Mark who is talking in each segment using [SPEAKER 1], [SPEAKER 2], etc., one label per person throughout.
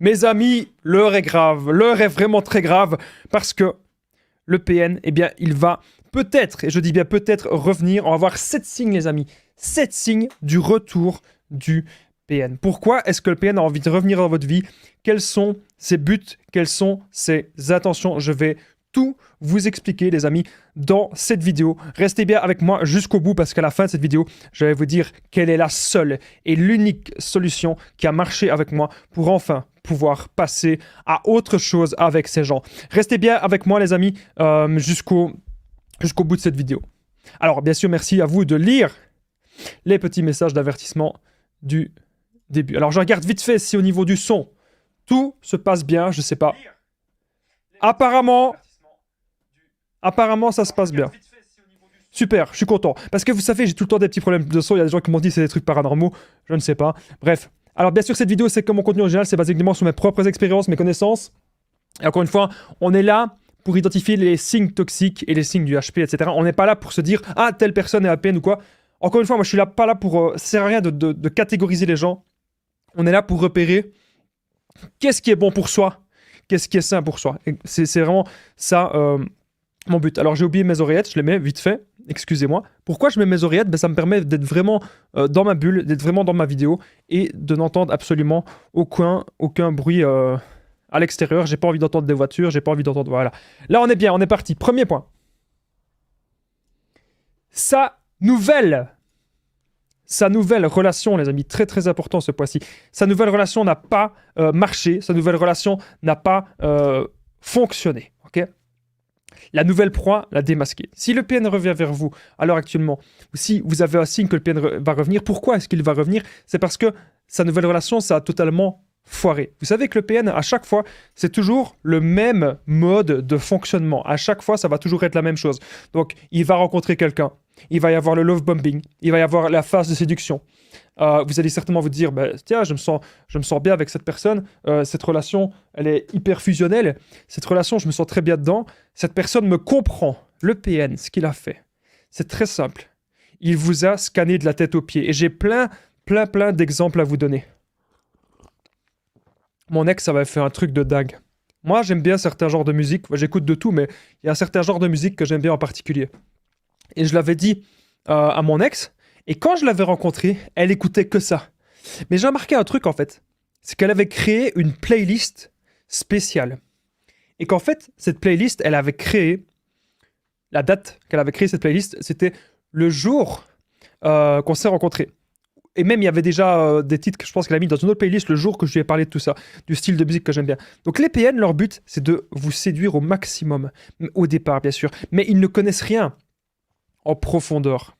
[SPEAKER 1] Mes amis, l'heure est grave. L'heure est vraiment très grave parce que le PN, eh bien, il va peut-être, et je dis bien peut-être, revenir. On va voir 7 signes, les amis. 7 signes du retour du PN. Pourquoi est-ce que le PN a envie de revenir dans votre vie? Quels sont ses buts? Quelles sont ses intentions? Je vais tout vous expliquer, les amis, dans cette vidéo. Restez bien avec moi jusqu'au bout parce qu'à la fin de cette vidéo, je vais vous dire quelle est la seule et l'unique solution qui a marché avec moi pour enfin pouvoir passer à autre chose avec ces gens. Restez bien avec moi, les amis, jusqu'au bout de cette vidéo. Alors, bien sûr, merci à vous de lire les petits messages d'avertissement du début. Alors, je regarde vite fait si au niveau du son, tout se passe bien, je sais pas. Apparemment, ça se passe bien. Super, je suis content. Parce que vous savez, j'ai tout le temps des petits problèmes de son. Il y a des gens qui m'ont dit que c'est des trucs paranormaux. Je ne sais pas. Bref. Alors, bien sûr, cette vidéo, c'est comme mon contenu original. C'est basiquement sur mes propres expériences, mes connaissances. Et encore une fois, on est là pour identifier les signes toxiques et les signes du HP, etc. On n'est pas là pour se dire « Ah, telle personne est à peine ou quoi ». Encore une fois, moi, je suis là, pas là pour... ça sert à rien de catégoriser les gens. On est là pour repérer qu'est-ce qui est bon pour soi, qu'est-ce qui est sain pour soi. C'est vraiment ça... mon but. Alors j'ai oublié mes oreillettes, je les mets vite fait, excusez-moi. Pourquoi je mets mes oreillettes? Ça me permet d'être vraiment dans ma bulle, d'être vraiment dans ma vidéo et de n'entendre absolument aucun bruit à l'extérieur. J'ai pas envie d'entendre des voitures, j'ai pas envie d'entendre... Voilà. Là on est bien, on est parti. Premier point. Sa nouvelle relation, les amis, très très important ce point-ci. Sa nouvelle relation n'a pas marché, sa nouvelle relation n'a pas fonctionné, ok? La nouvelle proie l'a démasqué. Si le PN revient vers vous à l'heure actuellement, ou si vous avez un signe que le PN va revenir, pourquoi est-ce qu'il va revenir? C'est parce que sa nouvelle relation, ça a totalement foiré. Vous savez que le PN, à chaque fois, c'est toujours le même mode de fonctionnement. À chaque fois, ça va toujours être la même chose. Donc, il va rencontrer quelqu'un, il va y avoir le love bombing, il va y avoir la phase de séduction. Vous allez certainement vous dire, tiens, je me sens bien avec cette personne, cette relation, elle est hyper fusionnelle, cette relation, je me sens très bien dedans, cette personne me comprend. Le PN, ce qu'il a fait, c'est très simple. Il vous a scanné de la tête aux pieds. Et j'ai plein d'exemples à vous donner. Mon ex, ça avait fait un truc de dingue. Moi, j'aime bien certains genres de musique, j'écoute de tout, mais il y a un certain genre de musique que j'aime bien en particulier. Et je l'avais dit à mon ex, et quand je l'avais rencontrée, elle écoutait que ça. Mais j'ai remarqué un truc en fait, c'est qu'elle avait créé une playlist spéciale. Et qu'en fait, cette playlist, elle avait créé, la date qu'elle avait créé cette playlist, c'était le jour qu'on s'est rencontrés. Et même, il y avait déjà des titres que je pense qu'elle a mis dans une autre playlist le jour que je lui ai parlé de tout ça, du style de musique que j'aime bien. Donc les PN, leur but, c'est de vous séduire au maximum, au départ bien sûr, mais ils ne connaissent rien en profondeur.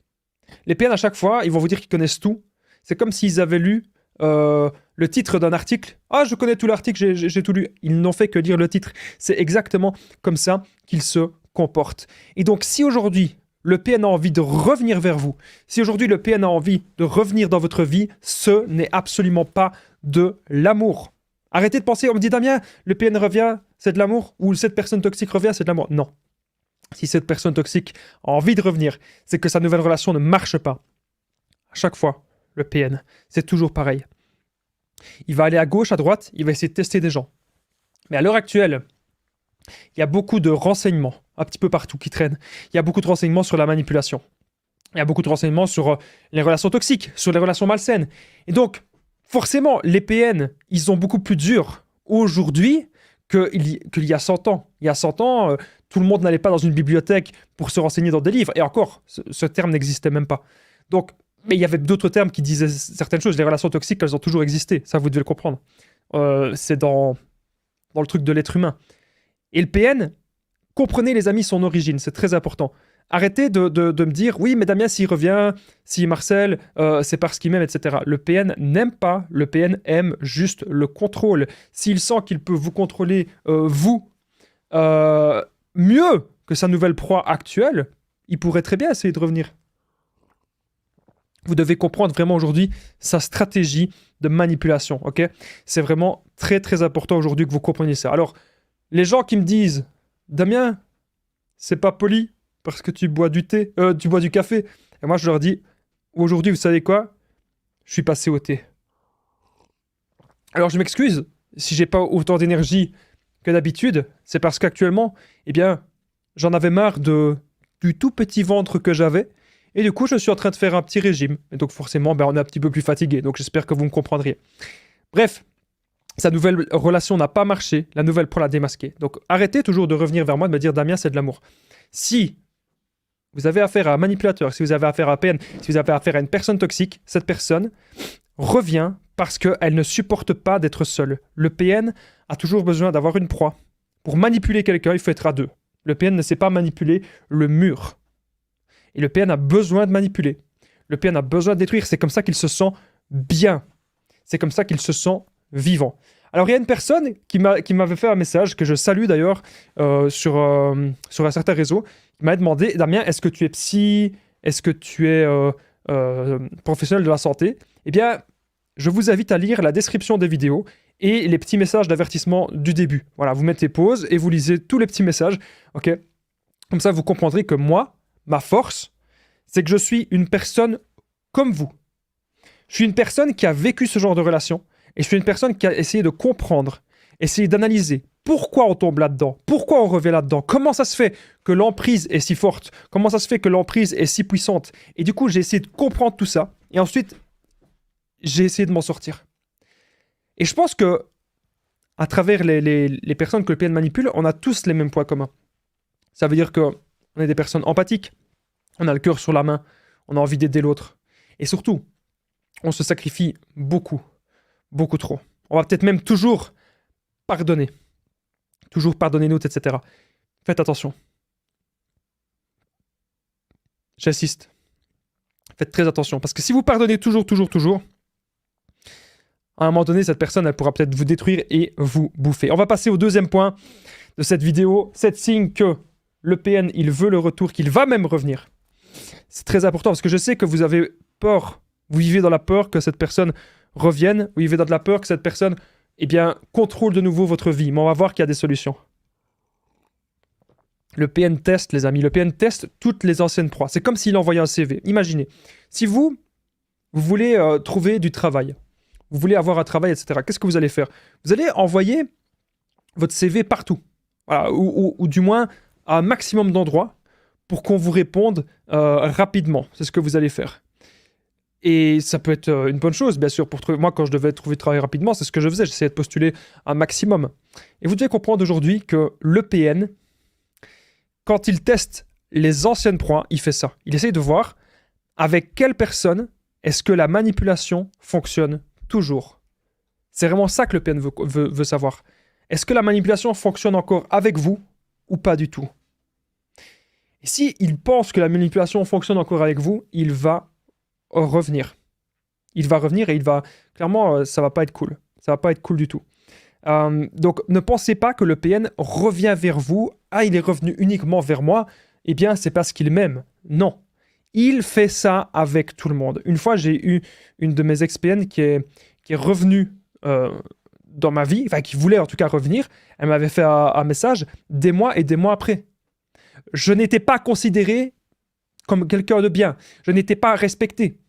[SPEAKER 1] Les PN, à chaque fois, ils vont vous dire qu'ils connaissent tout. C'est comme s'ils avaient lu le titre d'un article. Ah, je connais tout l'article, j'ai tout lu. Ils n'ont fait que lire le titre. C'est exactement comme ça qu'ils se comportent. Et donc, si aujourd'hui, le PN a envie de revenir vers vous, si aujourd'hui le PN a envie de revenir dans votre vie, ce n'est absolument pas de l'amour. Arrêtez de penser, on me dit, Damien, le PN revient, c'est de l'amour, ou cette personne toxique revient, c'est de l'amour. Non. Si cette personne toxique a envie de revenir, c'est que sa nouvelle relation ne marche pas. À chaque fois, le PN, c'est toujours pareil. Il va aller à gauche, à droite, il va essayer de tester des gens. Mais à l'heure actuelle, il y a beaucoup de renseignements, un petit peu partout, qui traînent. Il y a beaucoup de renseignements sur la manipulation. Il y a beaucoup de renseignements sur les relations toxiques, sur les relations malsaines. Et donc, forcément, les PN, ils sont beaucoup plus durs aujourd'hui qu'il y a 100 ans. Il y a 100 ans, tout le monde n'allait pas dans une bibliothèque pour se renseigner dans des livres. Et encore, ce terme n'existait même pas. Donc, mais il y avait d'autres termes qui disaient certaines choses. Les relations toxiques, elles ont toujours existé. Ça, vous devez le comprendre. C'est dans le truc de l'être humain. Et le PN, comprenez les amis son origine, c'est très important. Arrêtez de me dire, oui, mais Damien, s'il revient, s'il marcelle, c'est parce qu'il m'aime, etc. Le PN n'aime pas, le PN aime juste le contrôle. S'il sent qu'il peut vous contrôler, vous, mieux que sa nouvelle proie actuelle, il pourrait très bien essayer de revenir. Vous devez comprendre vraiment aujourd'hui sa stratégie de manipulation, ok? C'est vraiment très très important aujourd'hui que vous compreniez ça. Alors, les gens qui me disent, Damien, c'est pas poli parce que tu bois du thé, tu bois du café. Et moi, je leur dis, aujourd'hui, vous savez quoi? Je suis passé au thé. Alors, je m'excuse si j'ai pas autant d'énergie que d'habitude, c'est parce qu'actuellement, eh bien, j'en avais marre du tout petit ventre que j'avais. Et du coup, je suis en train de faire un petit régime. Et donc forcément, ben, on est un petit peu plus fatigué. Donc j'espère que vous me comprendriez. Bref, sa nouvelle relation n'a pas marché. La nouvelle pour la démasquer. Donc arrêtez toujours de revenir vers moi, de me dire Damien, c'est de l'amour. Si vous avez affaire à un manipulateur, si vous avez affaire à PN, si vous avez affaire à une personne toxique, cette personne revient parce qu'elle ne supporte pas d'être seule. Le PN a toujours besoin d'avoir une proie. Pour manipuler quelqu'un, il faut être à deux. Le PN ne sait pas manipuler le mur. Et le PN a besoin de manipuler. Le PN a besoin de détruire. C'est comme ça qu'il se sent bien. C'est comme ça qu'il se sent vivant. Alors, il y a une personne qui m'avait fait un message, que je salue d'ailleurs, sur un certain réseau, qui m'a demandé, Damien, est-ce que tu es psy? Est-ce que tu es professionnel de la santé? Eh bien, je vous invite à lire la description des vidéos et les petits messages d'avertissement du début. Voilà, vous mettez pause et vous lisez tous les petits messages. Ok. Comme ça, vous comprendrez que moi, ma force, c'est que je suis une personne comme vous. Je suis une personne qui a vécu ce genre de relation et je suis une personne qui a essayé de comprendre, essayé d'analyser pourquoi on tombe là-dedans, pourquoi on revient là-dedans, comment ça se fait que l'emprise est si forte, comment ça se fait que l'emprise est si puissante. Et du coup, j'ai essayé de comprendre tout ça et ensuite, j'ai essayé de m'en sortir. Et je pense que à travers les personnes que le PN manipule, on a tous les mêmes points communs. Ça veut dire qu'on est des personnes empathiques, on a le cœur sur la main, on a envie d'aider l'autre. Et surtout, on se sacrifie beaucoup, beaucoup trop. On va peut-être même toujours pardonner l'autre, etc. Faites attention. J'insiste. Faites très attention. Parce que si vous pardonnez toujours, à un moment donné, cette personne, elle pourra peut-être vous détruire et vous bouffer. On va passer au deuxième point de cette vidéo. C'est signe que le PN, il veut le retour, qu'il va même revenir. C'est très important parce que je sais que vous avez peur. Vous vivez dans la peur que cette personne revienne. Vous vivez dans de la peur que cette personne, eh bien, contrôle de nouveau votre vie. Mais on va voir qu'il y a des solutions. Le PN teste, les amis. Le PN teste toutes les anciennes proies. C'est comme s'il envoyait un CV. Imaginez. Si vous voulez trouver du travail, vous voulez avoir un travail, etc., qu'est-ce que vous allez faire? Vous allez envoyer votre CV partout. Voilà, ou du moins à un maximum d'endroits pour qu'on vous réponde rapidement. C'est ce que vous allez faire. Et ça peut être une bonne chose, bien sûr. Moi, quand je devais trouver du travail rapidement, c'est ce que je faisais. J'essayais de postuler un maximum. Et vous devez comprendre aujourd'hui que le PN, quand il teste les anciennes proies, il fait ça. Il essaye de voir avec quelle personne est-ce que la manipulation fonctionne toujours. C'est vraiment ça que le PN veut savoir. Est-ce que la manipulation fonctionne encore avec vous ou pas du tout? Et s'il pense que la manipulation fonctionne encore avec vous, il va revenir. Il va revenir et il va... Clairement, ça va pas être cool. Ça va pas être cool du tout. Donc, ne pensez pas que le PN revient vers vous. Ah, il est revenu uniquement vers moi. Eh bien, c'est parce qu'il m'aime. Non. Il fait ça avec tout le monde. Une fois, j'ai eu une de mes ex-PN qui est revenue dans ma vie, enfin, qui voulait en tout cas revenir. Elle m'avait fait un message des mois et des mois après. Je n'étais pas considéré comme quelqu'un de bien. Je n'étais pas respecté.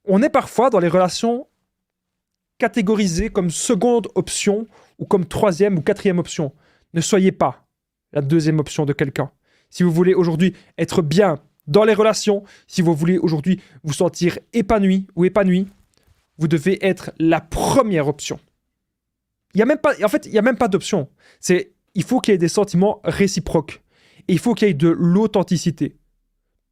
[SPEAKER 1] On est parfois dans les relations catégorisées comme seconde option ou comme troisième ou quatrième option. Ne soyez pas la deuxième option de quelqu'un. Si vous voulez aujourd'hui être bien dans les relations, si vous voulez aujourd'hui vous sentir épanoui ou épanouie, vous devez être la première option. Il y a même pas, en fait, il n'y a même pas d'option. Il faut qu'il y ait des sentiments réciproques. Et il faut qu'il y ait de l'authenticité.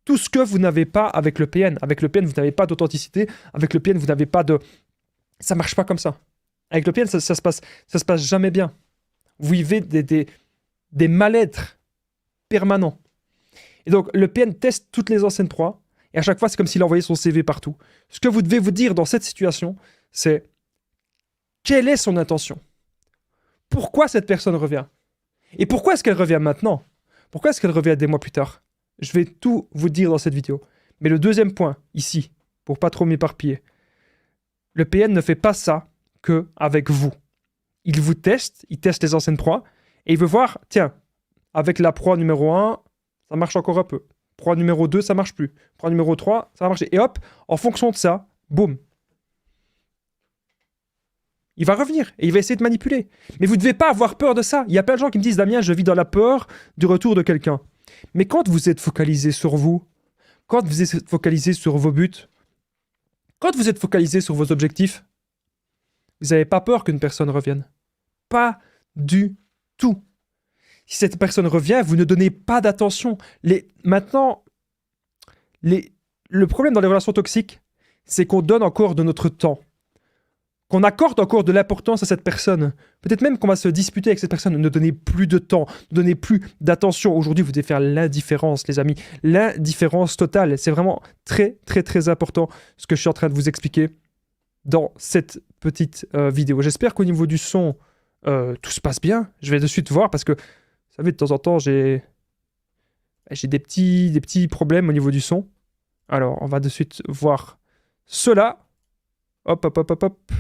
[SPEAKER 1] Tout ce que vous n'avez pas avec le PN. Avec le PN, vous n'avez pas d'authenticité. Avec le PN, vous n'avez pas de... Ça marche pas comme ça. Avec le PN, ça se passe jamais bien. Vous vivez des mal-être permanents. Et donc, le PN teste toutes les anciennes proies. Et à chaque fois, c'est comme s'il envoyait son CV partout. Ce que vous devez vous dire dans cette situation, c'est quelle est son intention? Pourquoi cette personne revient? Et pourquoi est-ce qu'elle revient maintenant? Pourquoi est-ce qu'elle revient des mois plus tard? Je vais tout vous dire dans cette vidéo. Mais le deuxième point, ici, pour pas trop m'éparpiller, le PN ne fait pas ça que avec vous. Il vous teste, il teste les anciennes proies, et il veut voir, tiens, avec la proie numéro 1, ça marche encore un peu. Proie numéro 2, ça marche plus. Proie numéro 3, ça va marcher. Et hop, en fonction de ça, boum. Il va revenir et il va essayer de manipuler. Mais vous ne devez pas avoir peur de ça. Il y a plein de gens qui me disent, Damien, je vis dans la peur du retour de quelqu'un. Mais quand vous êtes focalisé sur vous, quand vous êtes focalisé sur vos buts, quand vous êtes focalisé sur vos objectifs, vous n'avez pas peur qu'une personne revienne. Pas du tout. Si cette personne revient, vous ne donnez pas d'attention. Maintenant, le problème dans les relations toxiques, c'est qu'on donne encore de notre temps. Qu'on accorde encore de l'importance à cette personne. Peut-être même qu'on va se disputer avec cette personne. Ne donnez plus de temps, ne donnez plus d'attention. Aujourd'hui, vous devez faire l'indifférence, les amis. L'indifférence totale. C'est vraiment très, très, très important ce que je suis en train de vous expliquer dans cette petite vidéo. J'espère qu'au niveau du son, tout se passe bien. Je vais de suite voir parce que, vous savez, de temps en temps, j'ai des petits problèmes au niveau du son. Alors, on va de suite voir cela. Hop, hop, hop, hop, hop.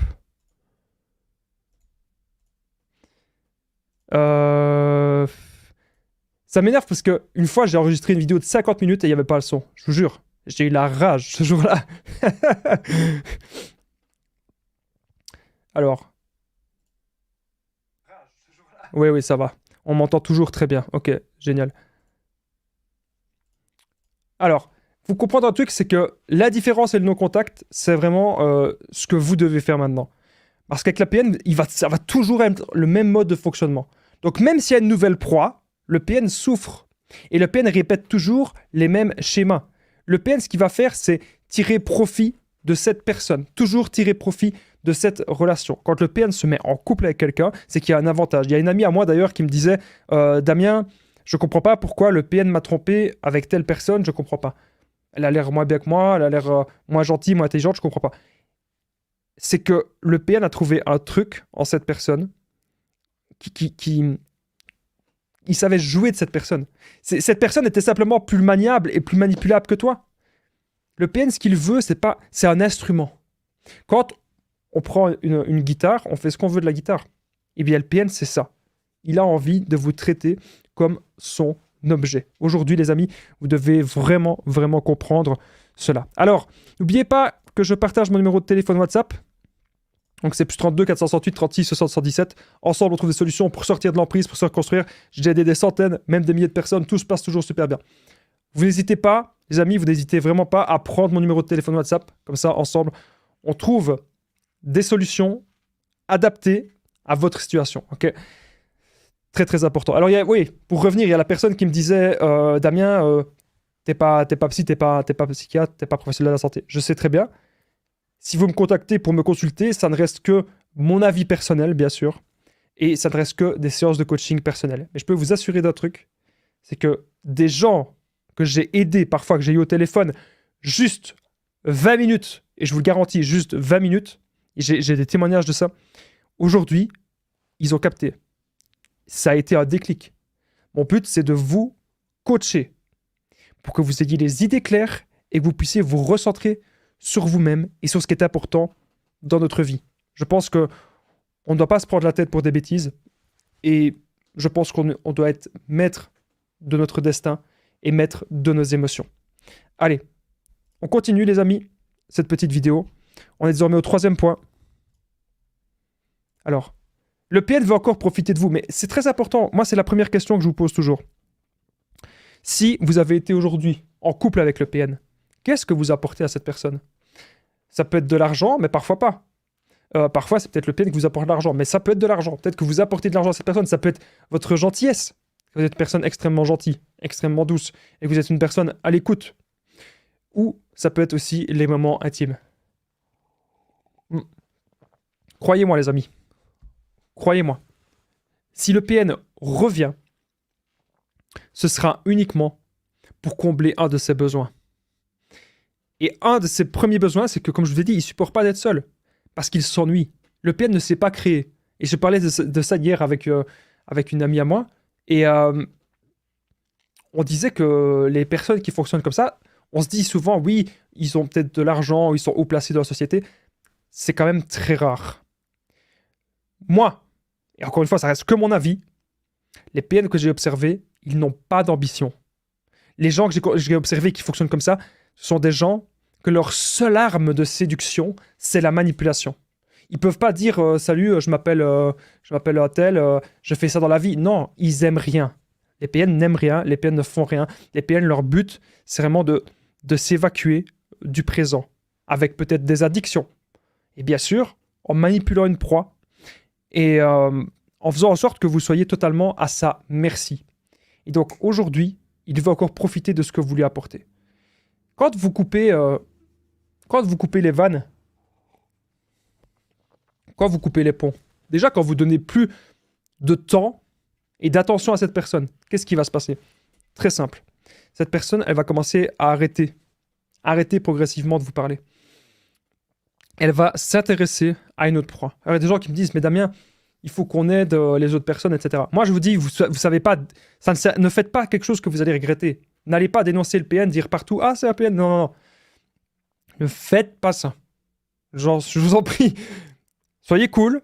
[SPEAKER 1] Ça m'énerve parce que une fois, j'ai enregistré une vidéo de 50 minutes et il n'y avait pas le son. Je vous jure, j'ai eu la rage ce jour-là. Alors. Oui, oui, ça va. On m'entend toujours très bien. Ok, génial. Alors, vous comprendre un truc, c'est que la différence et le non-contact, c'est vraiment ce que vous devez faire maintenant. Parce qu'avec la PN, ça va toujours être le même mode de fonctionnement. Donc même s'il y a une nouvelle proie, le PN souffre. Et le PN répète toujours les mêmes schémas. Le PN, ce qu'il va faire, c'est tirer profit de cette personne. Toujours tirer profit de cette relation. Quand le PN se met en couple avec quelqu'un, c'est qu'il y a un avantage. Il y a une amie à moi d'ailleurs qui me disait « Damien, je comprends pas pourquoi le PN m'a trompé avec telle personne, je comprends pas. Elle a l'air moins bien que moi, elle a l'air moins gentille, moins intelligente, je comprends pas. » C'est que le PN a trouvé un truc en cette personne il savait jouer de cette personne. Cette personne était simplement plus maniable et plus manipulable que toi. Le PN, ce qu'il veut, c'est un instrument. Quand on prend une guitare, on fait ce qu'on veut de la guitare. Et bien le PN, c'est ça. Il a envie de vous traiter comme son objet. Aujourd'hui, les amis, vous devez vraiment, vraiment comprendre cela. Alors, n'oubliez pas que je partage mon numéro de téléphone WhatsApp. Donc c'est plus 32 468 36 60 117. Ensemble, on trouve des solutions pour sortir de l'emprise, pour se reconstruire. J'ai aidé des centaines, même des milliers de personnes. Tout se passe toujours super bien. Vous n'hésitez pas, les amis, vous n'hésitez vraiment pas à prendre mon numéro de téléphone WhatsApp. Comme ça, ensemble, on trouve des solutions adaptées à votre situation. Ok ? Très, très important. Alors, oui, pour revenir, il y a la personne qui me disait Damien, t'es pas psy, t'es pas psychiatre, t'es pas professionnel de la santé. Je sais très bien. Si vous me contactez pour me consulter, ça ne reste que mon avis personnel, bien sûr, et ça ne reste que des séances de coaching personnelles. Mais je peux vous assurer d'un truc, c'est que des gens que j'ai aidés, parfois que j'ai eu au téléphone, juste 20 minutes, et je vous le garantis, juste 20 minutes, j'ai des témoignages de ça, aujourd'hui, ils ont capté. Ça a été un déclic. Mon but, c'est de vous coacher pour que vous ayez les idées claires et que vous puissiez vous recentrer sur vous-même et sur ce qui est important dans notre vie. Je pense qu'on ne doit pas se prendre la tête pour des bêtises et je pense qu'on doit être maître de notre destin et maître de nos émotions. Allez, on continue les amis, cette petite vidéo. On est désormais au 3e point. Alors, le PN veut encore profiter de vous, mais c'est très important. Moi, c'est la première question que je vous pose toujours. Si vous avez été aujourd'hui en couple avec le PN, qu'est-ce que vous apportez à cette personne ? Ça peut être de l'argent, mais parfois pas. Parfois, c'est peut-être le PN qui vous apporte de l'argent, mais ça peut être de l'argent. Peut-être que vous apportez de l'argent à cette personne. Ça peut être votre gentillesse. Vous êtes une personne extrêmement gentille, extrêmement douce, et que vous êtes une personne à l'écoute. Ou ça peut être aussi les moments intimes. Croyez-moi, les amis. Croyez-moi. Si le PN revient, ce sera uniquement pour combler un de ses besoins. Et un de ses premiers besoins, c'est que, comme je vous ai dit, il ne supporte pas d'être seul. Parce qu'il s'ennuie. Le PN ne s'est pas créé. Et je parlais de ça hier avec une amie à moi. Et on disait que les personnes qui fonctionnent comme ça, on se dit souvent, oui, ils ont peut-être de l'argent, ils sont haut placés dans la société. C'est quand même très rare. Moi, et encore une fois, ça reste que mon avis, les PN que j'ai observés, ils n'ont pas d'ambition. Les gens que j'ai observés qui fonctionnent comme ça, ce sont des gens que leur seule arme de séduction, c'est la manipulation. Ils peuvent pas dire salut, je m'appelle Attel, je fais ça dans la vie. Non, ils aiment rien. Les PN n'aiment rien, les PN ne font rien. Les PN, leur but, c'est vraiment de s'évacuer du présent, avec peut-être des addictions. Et bien sûr, en manipulant une proie et en faisant en sorte que vous soyez totalement à sa merci. Et donc aujourd'hui, il veut encore profiter de ce que vous lui apportez. Quand vous coupez les vannes, quand vous coupez les ponts, déjà quand vous donnez plus de temps et d'attention à cette personne, qu'est-ce qui va se passer? Très simple. Cette personne, elle va commencer à arrêter progressivement de vous parler. Elle va s'intéresser à une autre proie. Alors, il y a des gens qui me disent, mais Damien, il faut qu'on aide les autres personnes, etc. Moi, je vous dis, vous savez pas, ne faites pas quelque chose que vous allez regretter. N'allez pas dénoncer le PN, dire partout, ah, c'est un PN. Non, non, non. Ne faites pas ça. Genre, je vous en prie. Soyez cool.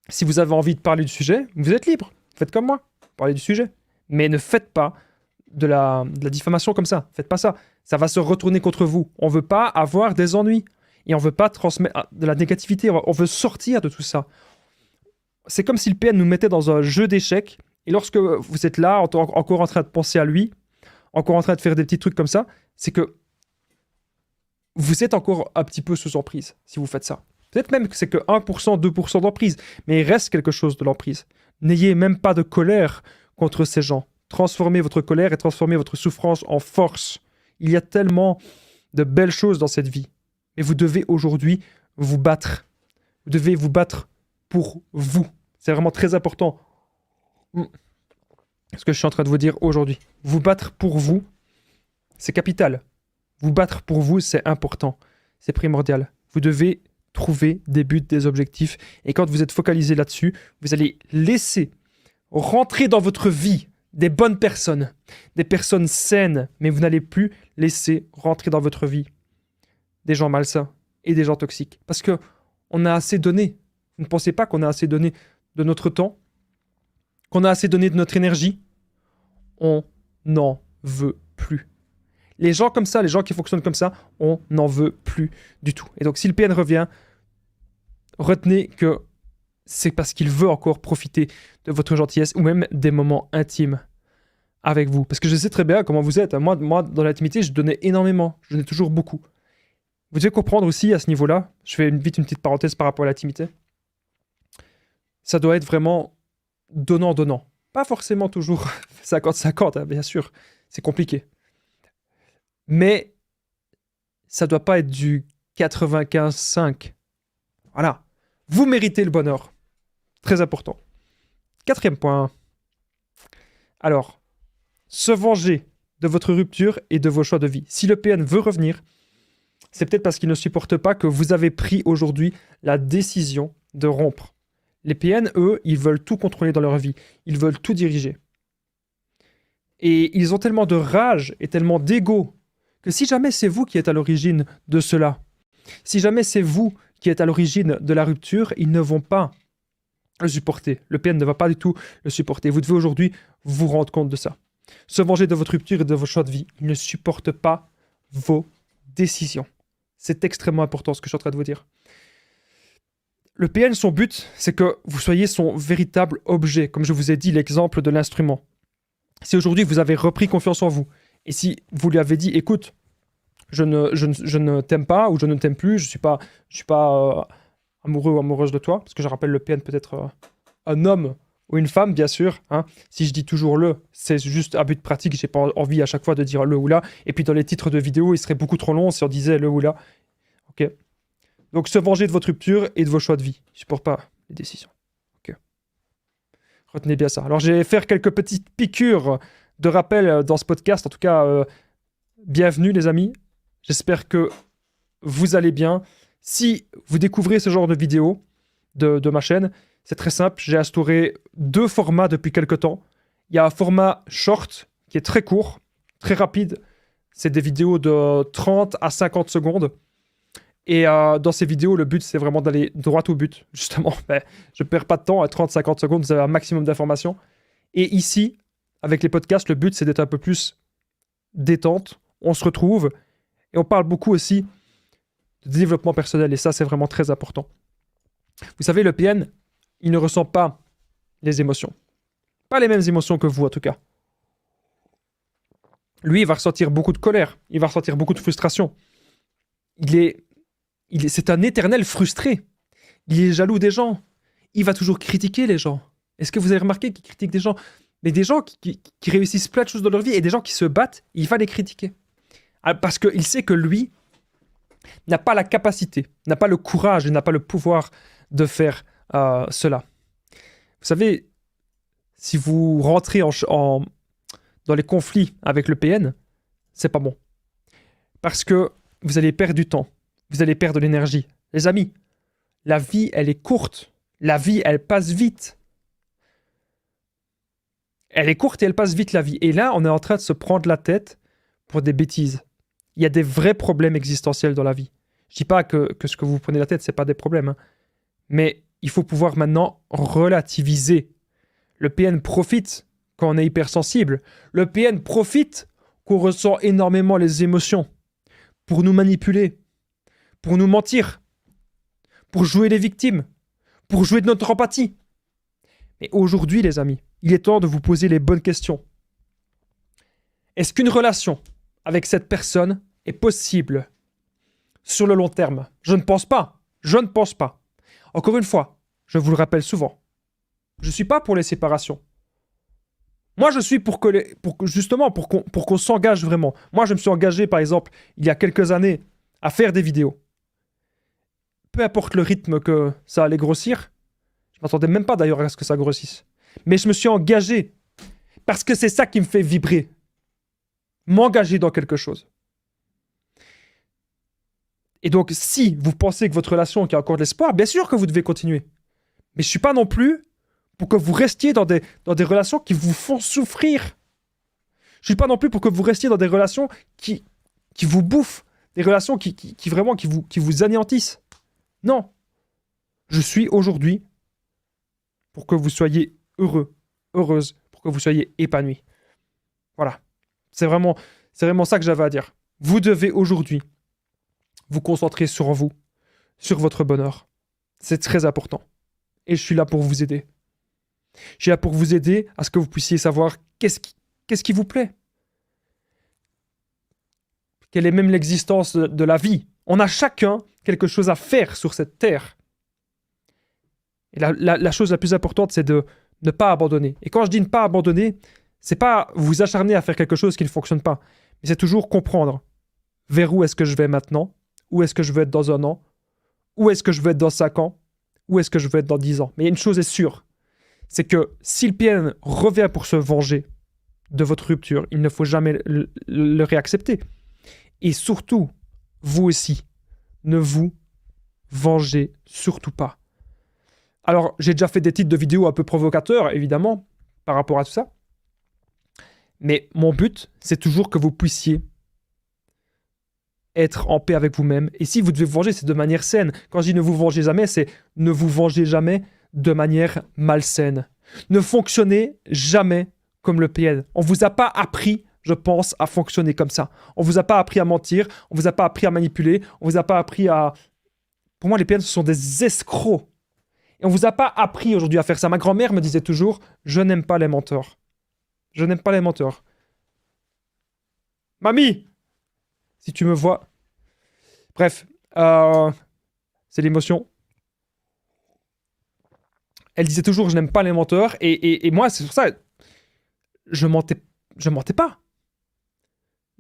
[SPEAKER 1] Si vous avez envie de parler du sujet, vous êtes libre. Faites comme moi. Parlez du sujet. Mais ne faites pas de la diffamation comme ça. Faites pas ça. Ça va se retourner contre vous. On veut pas avoir des ennuis. Et on veut pas transmettre de la négativité. On veut sortir de tout ça. C'est comme si le PN nous mettait dans un jeu d'échecs. Et lorsque vous êtes là, encore en train de penser à lui, encore en train de faire des petits trucs comme ça, c'est que vous êtes encore un petit peu sous emprise si vous faites ça. Peut-être même que c'est que 1%, 2% d'emprise, mais il reste quelque chose de l'emprise. N'ayez même pas de colère contre ces gens. Transformez votre colère et transformez votre souffrance en force. Il y a tellement de belles choses dans cette vie. Mais vous devez aujourd'hui vous battre. Vous devez vous battre pour vous. C'est vraiment très important. Ce que je suis en train de vous dire aujourd'hui. Vous battre pour vous, c'est capital. Vous battre pour vous, c'est important. C'est primordial. Vous devez trouver des buts, des objectifs. Et quand vous êtes focalisé là-dessus, vous allez laisser rentrer dans votre vie des bonnes personnes, des personnes saines, mais vous n'allez plus laisser rentrer dans votre vie des gens malsains et des gens toxiques. Parce que on a assez donné. Vous ne pensez pas qu'on a assez donné de notre temps, qu'on a assez donné de notre énergie? On n'en veut plus. Les gens comme ça, les gens qui fonctionnent comme ça, on n'en veut plus du tout. Et donc si le PN revient, retenez que c'est parce qu'il veut encore profiter de votre gentillesse ou même des moments intimes avec vous. Parce que je sais très bien comment vous êtes. Moi dans l'intimité, je donnais énormément. Je donnais toujours beaucoup. Vous devez comprendre aussi à ce niveau-là, je fais vite une petite parenthèse par rapport à l'intimité, ça doit être vraiment donnant-donnant. Pas forcément toujours 50-50, hein, bien sûr, c'est compliqué. Mais ça doit pas être du 95-5. Voilà. Vous méritez le bonheur. Très important. 4e point. Alors, se venger de votre rupture et de vos choix de vie. Si le PN veut revenir, c'est peut-être parce qu'il ne supporte pas que vous avez pris aujourd'hui la décision de rompre. Les PN, eux, ils veulent tout contrôler dans leur vie. Ils veulent tout diriger. Et ils ont tellement de rage et tellement d'ego que si jamais c'est vous qui êtes à l'origine de cela, si jamais c'est vous qui êtes à l'origine de la rupture, ils ne vont pas le supporter. Le PN ne va pas du tout le supporter. Vous devez aujourd'hui vous rendre compte de ça. Se venger de votre rupture et de vos choix de vie. Il ne supporte pas vos décisions. C'est extrêmement important ce que je suis en train de vous dire. Le PN, son but, c'est que vous soyez son véritable objet. Comme je vous ai dit, l'exemple de l'instrument. Si aujourd'hui vous avez repris confiance en vous, et si vous lui avez dit, écoute, je ne t'aime pas, ou je ne t'aime plus, je suis pas amoureux ou amoureuse de toi, parce que je rappelle, le PN peut être un homme ou une femme, bien sûr. Hein. Si je dis toujours le, c'est juste à but pratique, j'ai pas envie à chaque fois de dire le ou la. Et puis dans les titres de vidéo, il serait beaucoup trop long si on disait le ou la. Ok. Donc se venger de votre rupture et de vos choix de vie. Je supporte pas les décisions. Ok. Retenez bien ça. Alors je vais faire quelques petites piqûres de rappel dans ce podcast. En tout cas, bienvenue les amis. J'espère que vous allez bien. Si vous découvrez ce genre de vidéo de ma chaîne, c'est très simple. J'ai instauré 2 formats depuis quelques temps. Il y a un format short qui est très court, très rapide. C'est des vidéos de 30 à 50 secondes. Et dans ces vidéos, le but, c'est vraiment d'aller droit au but. Justement, je ne perds pas de temps. À 30-50 secondes, vous avez un maximum d'informations. Et ici, avec les podcasts, le but, c'est d'être un peu plus détente. On se retrouve. Et on parle beaucoup aussi de développement personnel. Et ça, c'est vraiment très important. Vous savez, le PN, il ne ressent pas les émotions. Pas les mêmes émotions que vous, en tout cas. Lui, il va ressentir beaucoup de colère. Il va ressentir beaucoup de frustration. C'est un éternel frustré. Il est jaloux des gens. Il va toujours critiquer les gens. Est-ce que vous avez remarqué qu'il critique des gens? Mais des gens qui réussissent plein de choses dans leur vie et des gens qui se battent, il va les critiquer. Parce qu'il sait que lui n'a pas la capacité, n'a pas le courage et n'a pas le pouvoir de faire cela. Vous savez, si vous rentrez dans les conflits avec le PN, c'est pas bon. Parce que vous allez perdre du temps, vous allez perdre de l'énergie. Les amis, la vie, elle est courte. La vie, elle passe vite. Elle est courte et elle passe vite, la vie. Et là, on est en train de se prendre la tête pour des bêtises. Il y a des vrais problèmes existentiels dans la vie. Je dis pas que ce que vous prenez la tête, c'est pas des problèmes. Hein. Mais il faut pouvoir maintenant relativiser. Le PN profite quand on est hypersensible. Le PN profite qu'on ressent énormément les émotions pour nous manipuler, pour nous mentir, pour jouer les victimes, pour jouer de notre empathie. Mais aujourd'hui, les amis, il est temps de vous poser les bonnes questions. Est-ce qu'une relation avec cette personne est possible sur le long terme? Je ne pense pas. Je ne pense pas. Encore une fois, je vous le rappelle souvent, je ne suis pas pour les séparations. Moi, je suis pour qu'on s'engage vraiment. Moi, je me suis engagé, par exemple, il y a quelques années, à faire des vidéos. Peu importe le rythme que ça allait grossir, je ne m'attendais même pas d'ailleurs à ce que ça grossisse. Mais je me suis engagé parce que c'est ça qui me fait vibrer. M'engager dans quelque chose. Et donc, si vous pensez que votre relation, qu'il y a encore de l'espoir, bien sûr que vous devez continuer. Mais je ne suis pas non plus pour que vous restiez dans des relations qui vous font souffrir. Je ne suis pas non plus pour que vous restiez dans des relations qui vous bouffent, des relations qui vraiment qui vous anéantissent. Non. Je suis aujourd'hui pour que vous soyez heureux, heureuse, pour que vous soyez épanoui. Voilà. C'est vraiment ça que j'avais à dire. Vous devez aujourd'hui vous concentrer sur vous, sur votre bonheur. C'est très important. Et je suis là pour vous aider. Je suis là pour vous aider à ce que vous puissiez savoir qu'est-ce qui vous plaît. Quelle est même l'existence de la vie. On a chacun quelque chose à faire sur cette terre. Et la chose la plus importante, c'est de ne pas abandonner. Et quand je dis ne pas abandonner, c'est pas vous acharner à faire quelque chose qui ne fonctionne pas. Mais c'est toujours comprendre vers où est-ce que je vais maintenant, où est-ce que je veux être dans 1 an, où est-ce que je veux être dans 5 ans, où est-ce que je veux être dans 10 ans. Mais une chose est sûre, c'est que si le PN revient pour se venger de votre rupture, il ne faut jamais le réaccepter. Et surtout, vous aussi, ne vous vengez surtout pas. Alors, j'ai déjà fait des titres de vidéos un peu provocateurs, évidemment, par rapport à tout ça. Mais mon but, c'est toujours que vous puissiez être en paix avec vous-même. Et si vous devez vous venger, c'est de manière saine. Quand je dis ne vous vengez jamais, c'est ne vous vengez jamais de manière malsaine. Ne fonctionnez jamais comme le PN. On ne vous a pas appris, je pense, à fonctionner comme ça. On ne vous a pas appris à mentir, on ne vous a pas appris à manipuler, on ne vous a pas appris à... Pour moi, les PN, ce sont des escrocs. Et on ne vous a pas appris aujourd'hui à faire ça. Ma grand-mère me disait toujours, je n'aime pas les menteurs. Je n'aime pas les menteurs. Mamie, si tu me vois... Bref, c'est l'émotion. Elle disait toujours, je n'aime pas les menteurs. Et moi, c'est sur ça, je mentais pas.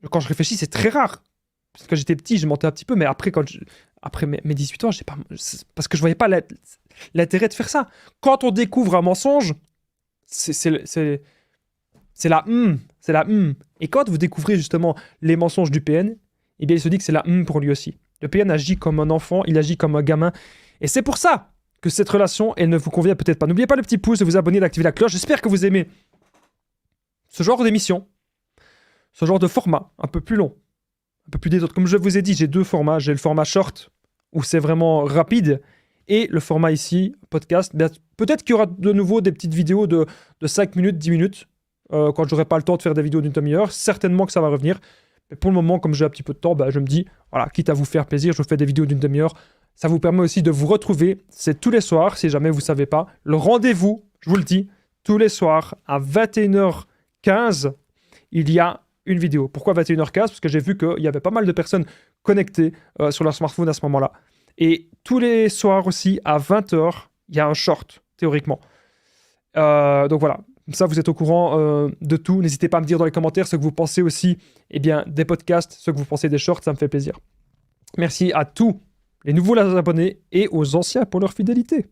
[SPEAKER 1] Quand je réfléchis, c'est très rare. Parce que quand j'étais petit, je mentais un petit peu. Mais après, après mes 18 ans, parce que je voyais pas l'intérêt de faire ça. Quand on découvre un mensonge, c'est la c'est la Et quand vous découvrez justement les mensonges du PN, eh bien, il se dit que c'est la pour lui aussi. Le PN agit comme un enfant, il agit comme un gamin. Et c'est pour ça que cette relation, elle ne vous convient peut-être pas. N'oubliez pas le petit pouce, de vous abonner, d'activer la cloche. J'espère que vous aimez ce genre d'émission, ce genre de format, un peu plus long, un peu plus détendu. Comme je vous ai dit, j'ai 2 formats. J'ai le format short, où c'est vraiment rapide, et le format ici, podcast. Peut-être qu'il y aura de nouveau des petites vidéos de 5 minutes, 10 minutes, quand j'aurai pas le temps de faire des vidéos d'1 demi-heure. Certainement que ça va revenir. Mais pour le moment, comme j'ai un petit peu de temps, je me dis, voilà, quitte à vous faire plaisir, je vous fais des vidéos d'une demi-heure. Ça vous permet aussi de vous retrouver. C'est tous les soirs, si jamais vous ne savez pas. Le rendez-vous, je vous le dis, tous les soirs à 21h15, il y a une vidéo. Pourquoi 21h15? Parce que j'ai vu qu'il y avait pas mal de personnes connectées sur leur smartphone à ce moment-là. Et tous les soirs aussi, à 20h, il y a un short, théoriquement. Donc voilà, ça vous êtes au courant de tout. N'hésitez pas à me dire dans les commentaires ce que vous pensez aussi des podcasts, ce que vous pensez des shorts, ça me fait plaisir. Merci à tous les nouveaux abonnés et aux anciens pour leur fidélité.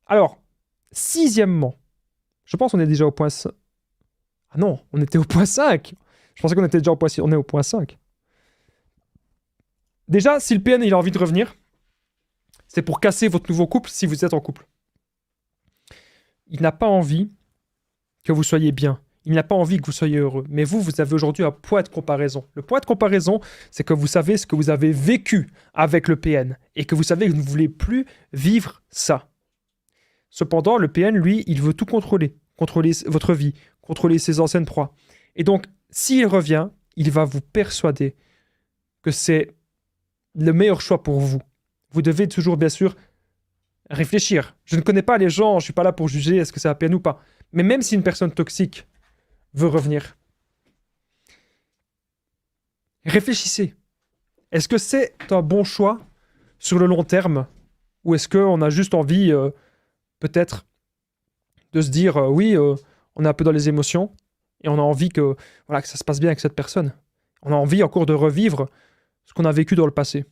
[SPEAKER 1] Alors, sixièmement, je pense qu'on est déjà au point 5. Ah non, on était au point 5. Je pensais qu'on était déjà au point 6. On est au point 5. Déjà, si le PN il a envie de revenir, c'est pour casser votre nouveau couple si vous êtes en couple. Il n'a pas envie que vous soyez bien. Il n'a pas envie que vous soyez heureux. Mais vous avez aujourd'hui un point de comparaison. Le point de comparaison, c'est que vous savez ce que vous avez vécu avec le PN et que vous savez que vous ne voulez plus vivre ça. Cependant, le PN, lui, il veut tout contrôler. Contrôler votre vie, contrôler ses anciennes proies. Et donc, s'il revient, il va vous persuader que c'est le meilleur choix pour vous. Vous devez toujours, bien sûr, réfléchir. Je ne connais pas les gens, je ne suis pas là pour juger est-ce que c'est un PN ou pas. Mais même si une personne toxique veut revenir, réfléchissez. Est-ce que c'est un bon choix sur le long terme? Ou est-ce qu'on a juste envie, peut-être, de se dire, oui, on est un peu dans les émotions, et on a envie que ça se passe bien avec cette personne. On a envie encore de revivre ce qu'on a vécu dans le passé.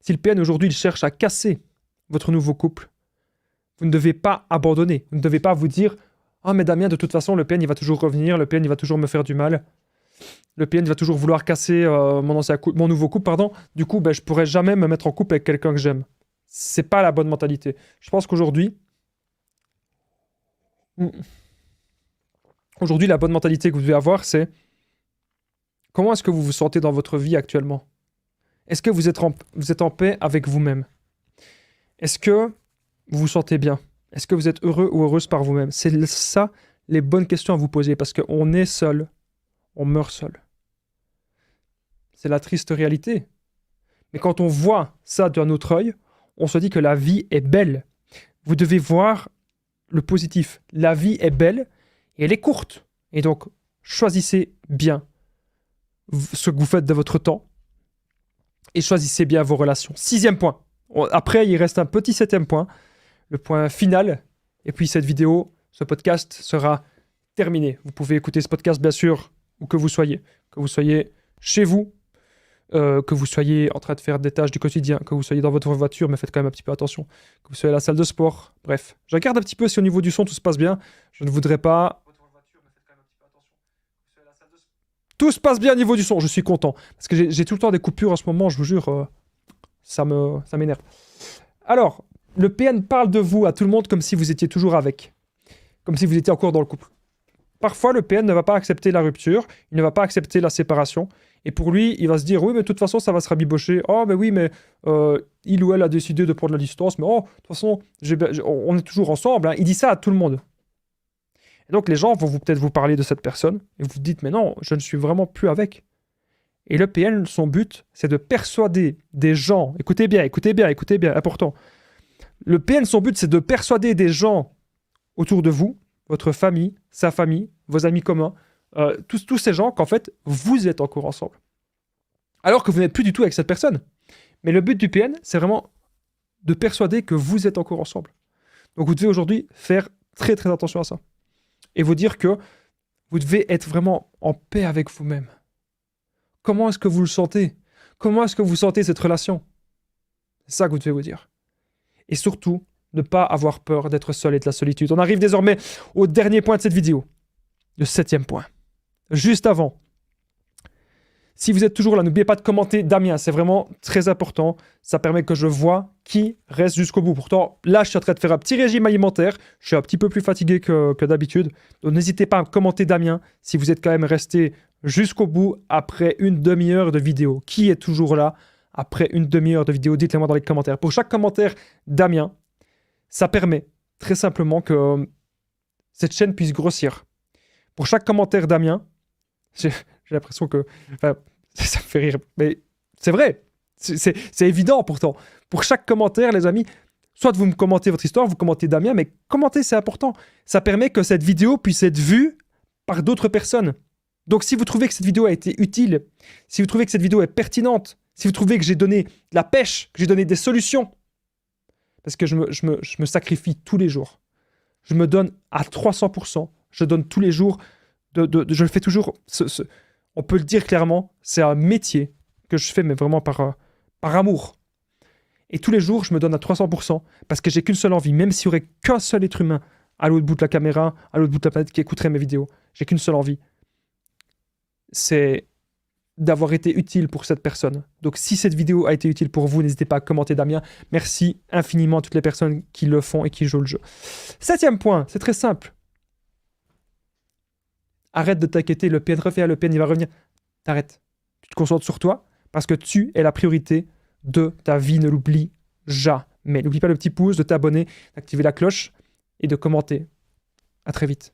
[SPEAKER 1] Si le PN aujourd'hui, il cherche à casser votre nouveau couple, vous ne devez pas abandonner. Vous ne devez pas vous dire « Ah, mais Damien, de toute façon, le PN, il va toujours revenir. Le PN, il va toujours me faire du mal. Le PN, il va toujours vouloir casser mon nouveau couple. Pardon. Du coup, je ne pourrai jamais me mettre en couple avec quelqu'un que j'aime. » C'est pas la bonne mentalité. Je pense qu'aujourd'hui, la bonne mentalité que vous devez avoir, c'est comment est-ce que vous vous sentez dans votre vie actuellement? Est-ce que vous êtes en paix avec vous-même? Est-ce que vous vous sentez bien? Est-ce que vous êtes heureux ou heureuse par vous-même? C'est ça les bonnes questions à vous poser parce qu'on est seul, on meurt seul. C'est la triste réalité. Mais quand on voit ça d'un autre œil, on se dit que la vie est belle. Vous devez voir le positif. La vie est belle et elle est courte. Et donc, choisissez bien ce que vous faites de votre temps et choisissez bien vos relations. 6e point. Après, il reste un petit 7e point, le point final. Et puis cette vidéo, ce podcast sera terminé. Vous pouvez écouter ce podcast, bien sûr, où que vous soyez chez vous, que vous soyez en train de faire des tâches du quotidien, que vous soyez dans votre voiture, mais faites quand même un petit peu attention, que vous soyez à la salle de sport. Bref, je regarde un petit peu si au niveau du son tout se passe bien. Je ne voudrais pas... Tout se passe bien au niveau du son, je suis content. Parce que j'ai tout le temps des coupures en ce moment, je vous jure, ça m'énerve. Alors, le PN parle de vous à tout le monde comme si vous étiez toujours avec. Comme si vous étiez encore dans le couple. Parfois, le PN ne va pas accepter la rupture, il ne va pas accepter la séparation. Et pour lui, il va se dire, oui, mais de toute façon, ça va se rabibocher. Oh, mais oui, mais il ou elle a décidé de prendre la distance. Mais oh, de toute façon, on est toujours ensemble. Hein. Il dit ça à tout le monde. Et donc, les gens vont peut-être vous parler de cette personne. Et vous dites, mais non, je ne suis vraiment plus avec. Et le PN, son but, c'est de persuader des gens. Écoutez bien, important. Le PN, son but, c'est de persuader des gens autour de vous, votre famille, sa famille, vos amis communs, tous ces gens qu'en fait, vous êtes encore ensemble. Alors que vous n'êtes plus du tout avec cette personne. Mais le but du PN, c'est vraiment de persuader que vous êtes encore ensemble. Donc vous devez aujourd'hui faire très très attention à ça. Et vous dire que vous devez être vraiment en paix avec vous-même. Comment est-ce que vous le sentez? Comment est-ce que vous sentez cette relation? C'est ça que vous devez vous dire. Et surtout, ne pas avoir peur d'être seul et de la solitude. On arrive désormais au dernier point de cette vidéo. Le 7e point. Juste avant. Si vous êtes toujours là, n'oubliez pas de commenter Damien. C'est vraiment très important. Ça permet que je vois qui reste jusqu'au bout. Pourtant, là, je suis en train de faire un petit régime alimentaire. Je suis un petit peu plus fatigué que d'habitude. Donc, n'hésitez pas à commenter Damien si vous êtes quand même resté jusqu'au bout après une demi-heure de vidéo. Qui est toujours là après une demi-heure de vidéo? Dites-le moi dans les commentaires. Pour chaque commentaire Damien, ça permet très simplement que cette chaîne puisse grossir. Pour chaque commentaire Damien, J'ai l'impression que... Enfin, ça me fait rire. Mais c'est vrai. C'est évident pourtant. Pour chaque commentaire, les amis, soit vous me commentez votre histoire, vous commentez Damien, mais commenter, c'est important. Ça permet que cette vidéo puisse être vue par d'autres personnes. Donc si vous trouvez que cette vidéo a été utile, si vous trouvez que cette vidéo est pertinente, si vous trouvez que j'ai donné de la pêche, que j'ai donné des solutions, parce que je me sacrifie tous les jours. Je me donne à 300%. Je donne tous les jours. Je le fais toujours. On peut le dire clairement, c'est un métier que je fais, mais vraiment par amour. Et tous les jours, je me donne à 300% parce que j'ai qu'une seule envie. Même s'il n'y aurait qu'un seul être humain à l'autre bout de la caméra, à l'autre bout de la planète qui écouterait mes vidéos, j'ai qu'une seule envie. C'est d'avoir été utile pour cette personne. Donc si cette vidéo a été utile pour vous, n'hésitez pas à commenter Damien. Merci infiniment à toutes les personnes qui le font et qui jouent le jeu. 7e point, c'est très simple. Arrête de t'inquiéter, le PN revient, le PN il va revenir. T'arrêtes. Tu te concentres sur toi parce que tu es la priorité de ta vie, ne l'oublie jamais. N'oublie pas le petit pouce, de t'abonner, d'activer la cloche et de commenter. À très vite.